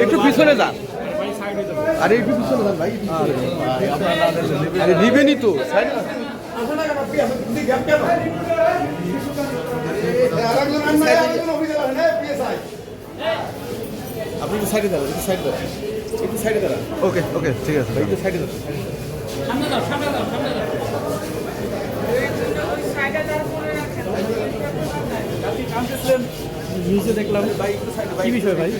একটু পিছনে যান, আরে একটু পিছনে যান ভাই, আরে নিবেনি তো আপনি একটু সাইডে দাঁড়ান, একটু সাইড দাঁড়ান, একটু সাইডে দাঁড়ান। ওকে ওকে ঠিক আছে ভাই, একটু সাইডে দাঁড়ান। নিউজে দেখলাম কি বিষয় ভাই?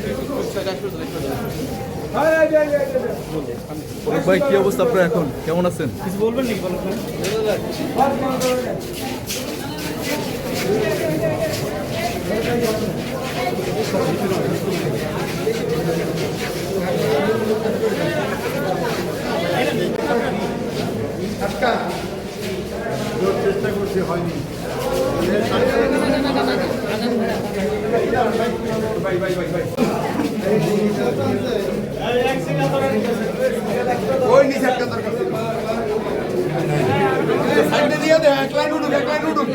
ভাই কি অবস্থা আপনার এখন, কেমন আছেন? কিছু বলবেন নাকি? বলুন চেষ্টা করছি, হয়নি। ওই নিচে একটা দরকার সাইডে দিয়ে দে, এক লাইন উঠুক, এক লাইন উঠুক।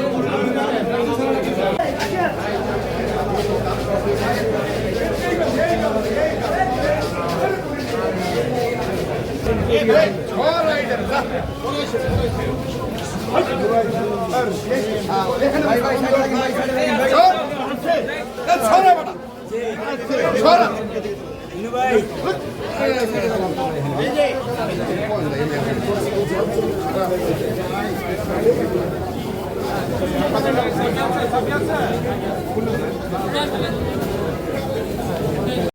ভাই